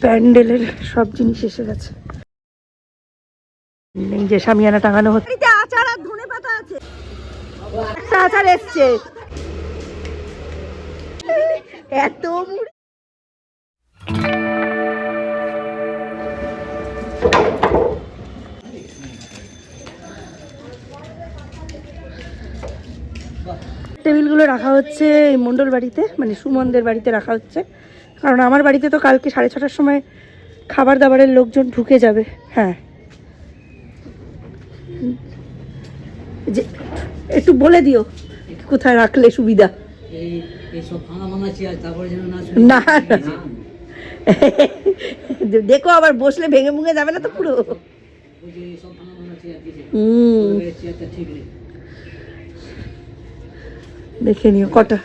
প্যান্ডেলের সব জিনিস এসে গেছে। এই যে শামিয়ানা টাঙানো হচ্ছে, আচার আর ধনেপাতা আছে, একটা আচার এসছে, এত মুড়ি। টেবিলগুলো রাখা হচ্ছে এই মণ্ডল বাড়িতে, মানে সুমনদের বাড়িতে রাখা হচ্ছে, কারণ আমার বাড়িতে তো কালকে 6:30টার সময় খাবার দাবারের লোকজন ঢুকে যাবে। হ্যাঁ, যে একটু বলে দিও কোথায় রাখলে সুবিধা। না দেখো আবার বসলে ভেঙে ভুঙে যাবে না তো পুরো। দেখে নিও কটা।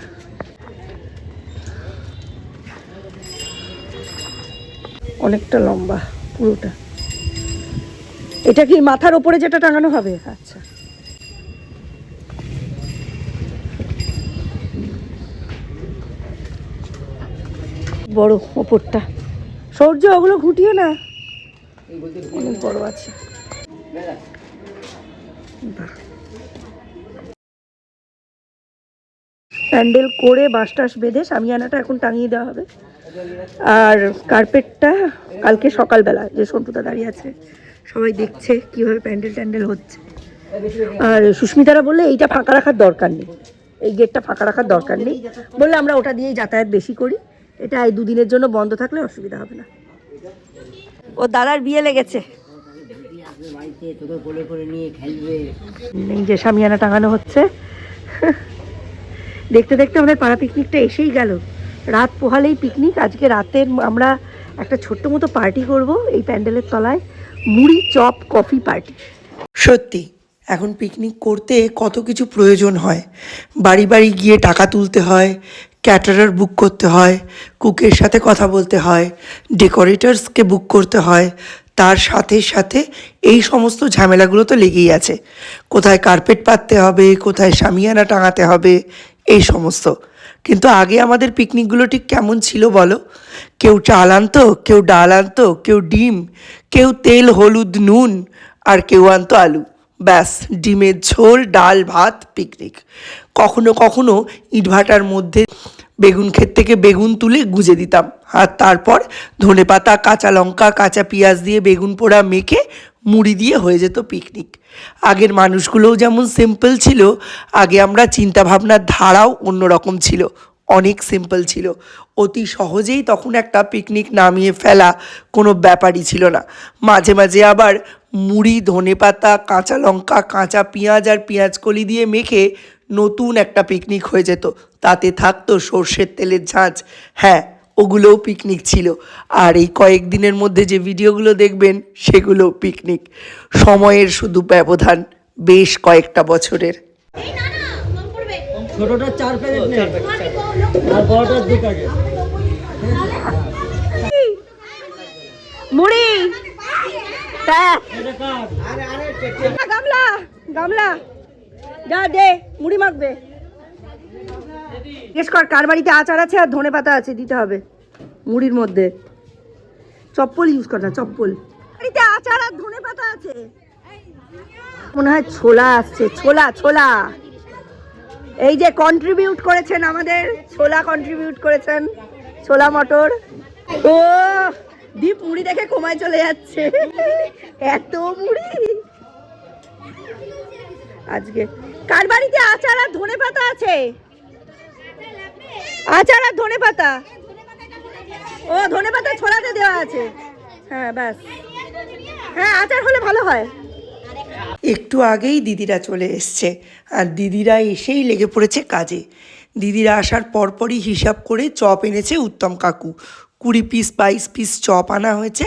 অনেকটা লম্বা পুরোটা। এটা কি মাথার ওপরে যেটা টাঙানো হবে? আচ্ছা, বড় ওপরটা। সূর্য ওগুলো ঘুটিও না, অনেক বড় আছে। প্যান্ডেল করে বাঁশ টাস বেঁধে শামিয়ানাটা এখন টাঙিয়ে দেওয়া হবে। আর কার্পেটটা কালকে সকালবেলা, যে সন্টুদা দাঁড়িয়ে আছে সবাই দেখছে কিভাবে প্যান্ডেল হচ্ছে। আর সুস্মিতারা বললে এইটা ফাঁকা রাখার দরকার নেই, এই গেটটা ফাঁকা রাখার দরকার নেই, বললে আমরা ওটা দিয়েই যাতায়াত বেশি করি, এটা এই দুদিনের জন্য বন্ধ থাকলে অসুবিধা হবে না। ও দাদার বিয়ে লেগেছে, এই যে শামিয়ানা টাঙানো হচ্ছে। দেখতে দেখতে আমাদের পাড়া পিকনিকটা এসেই গেল। রাত পোহালেই পিকনিক। আজকে রাতের আমরা একটা ছোট্ট মতো পার্টি করব এই প্যান্ডেলের তলায়, মুড়ি চপ কফি পার্টি। সত্যি এখন পিকনিক করতে কত কিছু প্রয়োজন হয়। বাড়ি বাড়ি গিয়ে টাকা তুলতে হয়, ক্যাটারার বুক করতে হয়, কুকের সাথে কথা বলতে হয়, ডেকোরেটরসকে বুক করতে হয়, তার সাথে সাথে এই সমস্ত ঝামেলাগুলো তো লেগেই আছে। কোথায় কার্পেট পাততে হবে, কোথায় শামিয়ানা টাঙাতে হবে, এই সমস্ত। কিন্তু আগে আমাদের পিকনিকগুলো ঠিক কেমন ছিল বলো? কেউ চাল আনতো, কেউ ডাল আনতো, কেউ ডিম, কেউ তেল হলুদ নুন, আর কেউ আনতো আলু। ব্যাস, ডিমের ঝোল ডাল ভাত পিকনিক। কখনো কখনো ইটভাটার মধ্যে বেগুন ক্ষেত থেকে বেগুন তুলে গুজে দিতাম, আর তারপর ধনেপাতা কাঁচা লঙ্কা কাঁচা পেঁয়াজ দিয়ে বেগুন পোড়া মেখে মুড়ি দিয়ে হয়ে যেত পিকনিক। আগের মানুষগুলোও যেমন সিম্পল ছিল, আগে আমরা চিন্তাভাবনার ধারাও অন্যরকম ছিল, অনেক সিম্পল ছিল। অতি সহজেই তখন একটা পিকনিক নামিয়ে ফেলা কোনো ব্যাপারই ছিল না। মাঝে মাঝে আবার মুড়ি ধনেপাতা কাঁচা লঙ্কা কাঁচা পেঁয়াজ আর পেঁয়াজকলি দিয়ে মেখে নতুন একটা পিকনিক হয়ে যেত। তাতে থাকতো সর্ষের তেলের ঝাঁঝ। হ্যাঁ, ওগুলোও পিকনিক ছিল। আর এই কয়েকদিনের মধ্যে যে ভিডিওগুলো দেখবেন সেগুলোও পিকনিক। সময়ের শুধু ব্যবধান বেশ কয়েকটা বছরের। ছোটটা 4 প্যাকেট নেই আর বড়টা 2 প্যাকেট মুড়ি। গামলা গামলা যা দে, মুড়ি মাখবে। জিজ্ঞেস কর কার বাড়িতে আচার আছে আর ধনেপাতা আছে, দিতে হবে মুড়ির মধ্যে। চপ্পল ইউজ কর না, চপ্পল। বাড়িতে আচার আর ধনেপাতা আছে, মনে হয় ছোলা আসছে, ছোলা ছোলা। এই যে কন্ট্রিবিউট করেছেন আমাদের, ছোলা কন্ট্রিবিউট করেছেন, ছোলা মটর। ও দীপ মুড়ি দেখে কমায় চলে যাচ্ছে, এত মুড়ি। আজকে কার বাড়িতে আচার আর ধনেপাতা আছে? আচার আর ধনেপাতা, ও ধনেপাতা ছোলাতে দেওয়া আছে। হ্যাঁ ব্যাস, হ্যাঁ আচার হলে ভালো হয়। একটু আগেই দিদিরা চলে এসছে, আর দিদিরা এসেই লেগে পড়েছে কাজে। দিদিরা আসার পরপরই হিসাব করে চপ এনেছে উত্তম কাকু। 20 পিস 22 পিস চপ আনা হয়েছে,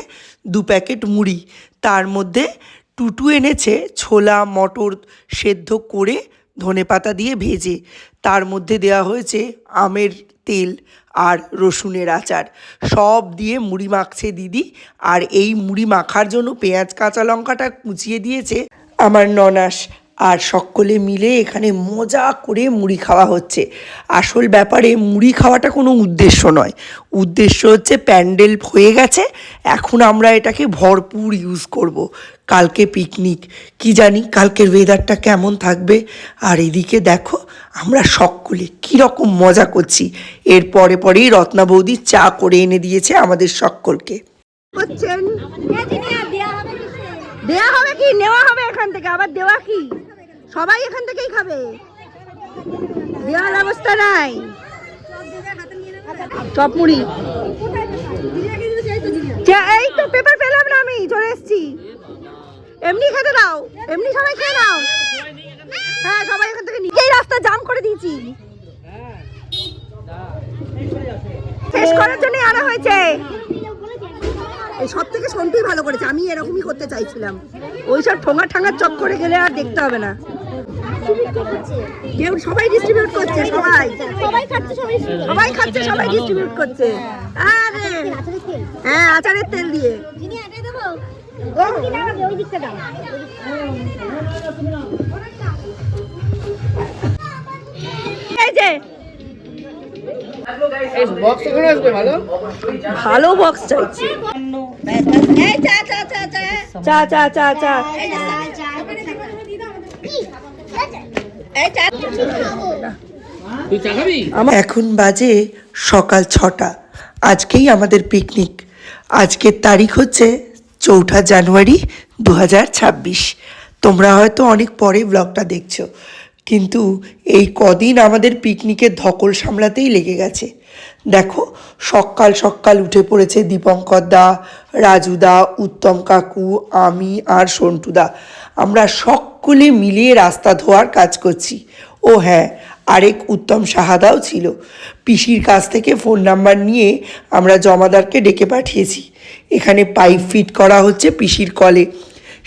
2 প্যাকেট মুড়ি, তার মধ্যে টুটু এনেছে ছোলা মটর সেদ্ধ করে ধনেপাতা দিয়ে ভেজে, তার মধ্যে দেওয়া হয়েছে আমের তেল আর রসুনের আচার। সব দিয়ে মুড়ি মাখছে দিদি। আর এই মুড়ি মাখার জন্য পেঁয়াজ কাঁচা লঙ্কাটা কুচিয়ে দিয়েছে আমার ননাস। আর সকলে মিলে এখানে মজা করে মুড়ি খাওয়া হচ্ছে। আসল ব্যাপারে মুড়ি খাওয়াটা কোনো উদ্দেশ্য নয়, উদ্দেশ্য হচ্ছে প্যান্ডেল হয়ে গেছে, এখন আমরা এটাকে ভরপুর ইউজ করব। কালকে পিকনিক, কি জানি কালকের ওয়েদারটা কেমন থাকবে। আর এদিকে দেখো আমরা সকলে কীরকম মজা করছি। এর পরে পরেই রত্না বৌদি চা করে এনে দিয়েছে আমাদের সকলকে। দেয়া হবে কি নেওয়া হবে এখান থেকে, আবার দেওয়া কি? সবাই এখান থেকেই খাবে, দেওয়ার ব্যবস্থা নাই। চপ মুড়ি, এই তো পেপার পেলাম না, আমি চলে এসছি। এমনি খেতে দাও, এমনি সবাই খেয়ে নাও। হ্যাঁ সবাই এখান থেকে নিজেই রাস্তা জাম করে দিয়েছি, শেষ করার জন্য আনা হয়েছে। এই সব থেকে সন্তুই ভালো করেছে, আমি এরকমই করতে চাইছিলাম। ওইসব ঠোঙা ঠাঙার চক করে গেলে আর দেখতে হবে না। কেউ সবাই ডিস্ট্রিবিউট করছে, সবাই খাচ্ছে, সবাই ডিস্ট্রিবিউট করছে। আরে হ্যাঁ আচারের তেল দিয়ে। এই যে ভালো বক্স চাইছি। চা চা চা চা এখন বাজে সকাল 6টা। আজকেই আমাদের পিকনিক। আজকের তারিখ হচ্ছে 4 জানুয়ারি 2026। তোমরা হয়তো অনেক পরে ব্লগটা দেখছো, কিন্তু এই কদিন আমাদের পিকনিকের ধকল সামলাতেই লেগে গেছে। দেখো সকাল সকাল উঠে পড়েছে দীপঙ্কর দা, রাজুদা, উত্তম কাকু, আমি আর সন্টুদা। আমরা সকলে মিলিয়ে রাস্তা ধোয়ার কাজ করছি। ও হ্যাঁ, আরেক উত্তম সাহাদাও ছিল। পিসির কাছ থেকে ফোন নাম্বার নিয়ে আমরা জমাদারকে ডেকে পাঠিয়েছি। এখানে পাইপ ফিট করা হচ্ছে পিসির কলে,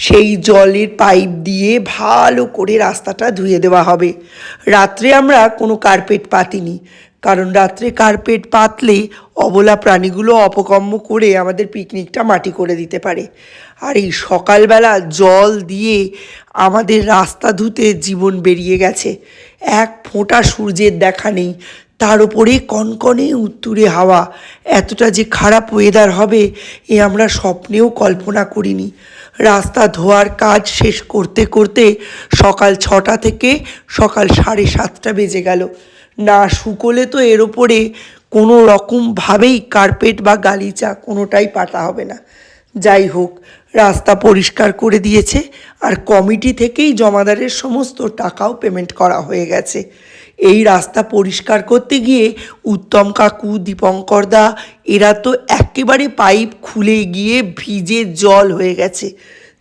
সেই জলের পাইপ দিয়ে ভালো করে রাস্তাটা ধুয়ে দেওয়া হবে। রাত্রে আমরা কোনো কার্পেট পাতিনি, কারণ রাত্রে কার্পেট পাতলে অবলা প্রাণীগুলো অপকর্ম করে আমাদের পিকনিকটা মাটি করে দিতে পারে। আর এই সকালবেলা জল দিয়ে আমাদের রাস্তা ধুতে জীবন বেরিয়ে গেছে। এক ফোঁটা সূর্যের দেখা নেই, তার উপরে কনকনে উত্তুরে হাওয়া। এতটা যে খারাপ ওয়েদার হবে এ আমরা স্বপ্নেও কল্পনা করিনি। রাস্তা ধোয়ার কাজ শেষ করতে করতে সকাল 6টা থেকে সকাল 7:30 বেজে গেল। না শুকোলে তো এর ওপরে কোনো রকমভাবেই কার্পেট বা গালিচা কোনোটাই পাতা হবে না। যাই হোক, রাস্তা পরিষ্কার করে দিয়েছে, আর কমিটি থেকেই জমাদারের সমস্ত টাকাও পেমেন্ট করা হয়ে গেছে। এই রাস্তা পরিষ্কার করতে গিয়ে উত্তম কাকু, দীপঙ্কর দা এরা তো একেবারে পাইপ খুলে গিয়ে ভিজে জল হয়ে গেছে।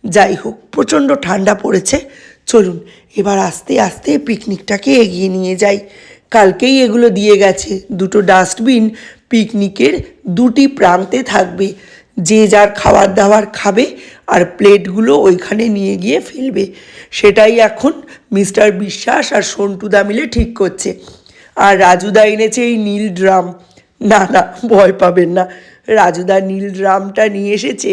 যাই হোক, প্রচণ্ড ঠান্ডা পড়েছে। চলুন এবার আস্তে আস্তে পিকনিকটাকে এগিয়ে নিয়ে যাই। কালকেই এগুলো দিয়ে গেছে, 2টো ডাস্টবিন পিকনিকের 2টি প্রান্তে থাকবে। যে যার খাবার দাবার খাবে আর প্লেটগুলো ওইখানে নিয়ে গিয়ে ফেলবে। সেটাই এখন মিস্টার বিশ্বাস আর সন্টুদা মিলে ঠিক করছে। আর রাজুদা এনেছে এই নীল ড্রাম। না না, ভয় পাবেন না, রাজুদা নীল ড্রামটা নিয়ে এসেছে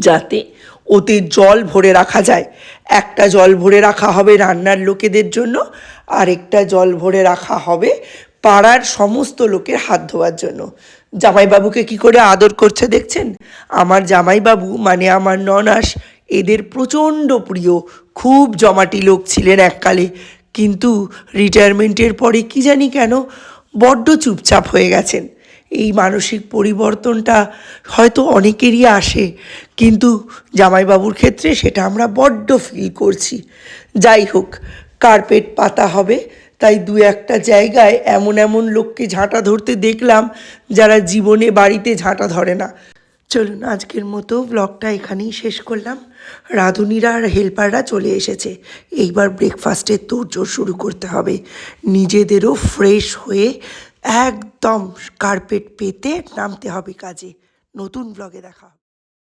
যাতে ওতে জল ভরে রাখা যায়। একটা জল ভরে রাখা হবে রান্নার লোকেদের জন্য, আর একটা জল ভরে রাখা হবে পাড়ার সমস্ত লোকের হাত ধোয়ার জন্য। জামাইবাবুকে কি করে আদর করছে দেখছেন? আমার জামাইবাবু মানে আমার ননাস এদের প্রচণ্ড প্রিয়, খুব জমাটি লোক ছিলেন এককালে, কিন্তু রিটায়ারমেন্টের পরে কি জানি কেন বড্ড চুপচাপ হয়ে গেছেন। এই মানসিক পরিবর্তনটা হয়তো অনেকেরই আসে, কিন্তু জামাইবাবুর ক্ষেত্রে সেটা আমরা বড্ড ফিল করছি। যাই হোক, কার্পেট পাতা হবে, তাই 2-1টা জায়গায় এমন এমন লোককে ঝাঁটা ধরতে দেখলাম যারা জীবনে বাড়িতে ঝাঁটা ধরে না। চলুন আজকের মতো ব্লগটা এখানেই শেষ করলাম। রাঁধুনিরা আর হেল্পাররা চলে এসেছে। এইবার ব্রেকফাস্টের তোড়জোড় শুরু করতে হবে। নিজেদেরও ফ্রেশ হয়ে একদম কার্পেট পেতে নামতে হবে কাজে। নতুন ব্লগে দেখা হবে।